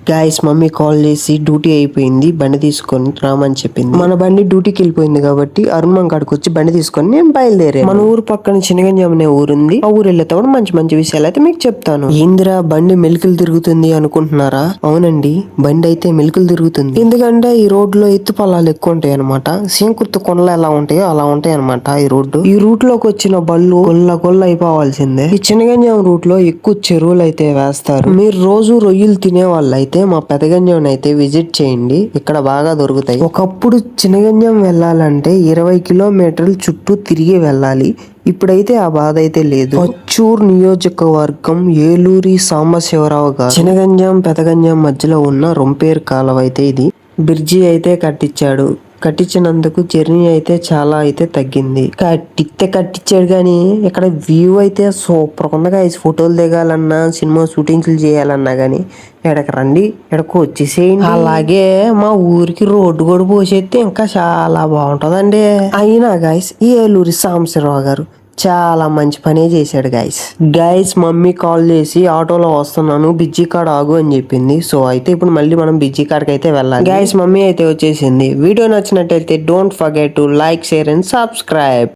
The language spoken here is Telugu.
గైస్ మమ్మీ కాల్ చేసి డ్యూటీ అయిపోయింది బండి తీసుకొని రామని చెప్పింది. మన బండి డ్యూటీకి వెళ్ళిపోయింది కాబట్టి అరుణ్ కాడికి వచ్చి బండి తీసుకొని నేను బయలుదేరాను. మన ఊరు పక్కన చినగంజాం అనే ఊరుంది. ఆ ఊరు వెళ్ళేటప్పుడు మంచి మంచి విషయాలు అయితే మీకు చెప్తాను. ఏందిరా బండి మెలికలు తిరుగుతుంది అనుకుంటున్నారా? అవునండి, బండి అయితే మెలికలు తిరుగుతుంది. ఎందుకంటే ఈ రోడ్ లో ఎత్తు పల్లాలు ఎక్కువ ఉంటాయి అనమాట. సింకుర్తు కొండలు ఎలా ఉంటాయో అలా ఉంటాయి అనమాట ఈ రోడ్డు. ఈ రూట్ లోకి వచ్చిన బళ్ళు కొల్ల అయిపోవాల్సిందే. ఈ చినగంజాం రూట్ లో ఎక్కువ చెరువులు అయితే వేస్తారు. మీరు రోజు రొయ్యలు తినే వాళ్ళు అయితే మా పెదగంజం అయితే విజిట్ చేయండి, ఇక్కడ బాగా దొరుకుతాయి. ఒకప్పుడు చినగంజం వెళ్ళాలంటే 20 కిలోమీటర్లు చుట్టూ తిరిగి వెళ్ళాలి. ఇప్పుడైతే ఆ బాధ అయితే లేదు. పచ్చూర్ నియోజకవర్గం ఏలూరి సాంబశివరావు గారు చినగంజాం పెదగంజాం మధ్యలో ఉన్న రొంపేరు కాలువ అయితే ఇది. బ్రిడ్జి అయితే కట్టించినందుకు జర్నీ అయితే చాలా అయితే తగ్గింది. కట్టించాడు కానీ ఇక్కడ వ్యూ అయితే సూపర్ ఉంది గైస్. ఫోటోలు దిగాలన్నా సినిమా షూటింగ్స్ చేయాలన్నా గానీ ఎడకి రండి, ఎడకు వచ్చేసేయండి. అలాగే మా ఊరికి రోడ్డు కూడా పోసేస్తే ఇంకా చాలా బాగుంటదండి. అయినా గైస్ ఈ ఏలూరి సాంబశివరావు గారు చాలా మంచి పనే చేశాడు గైస్ మమ్మీ కాల్ చేసి ఆటోలో వస్తున్నాను బిజ్జీ కాడ ఆగు అని చెప్పింది. సో అయితే ఇప్పుడు మళ్ళీ మనం బిజ్జీ కాడికి అయితే వెళ్ళాలి. గైస్ మమ్మీ అయితే వచ్చేసింది. వీడియో నచ్చినట్టయితే don't forget to like, share and subscribe.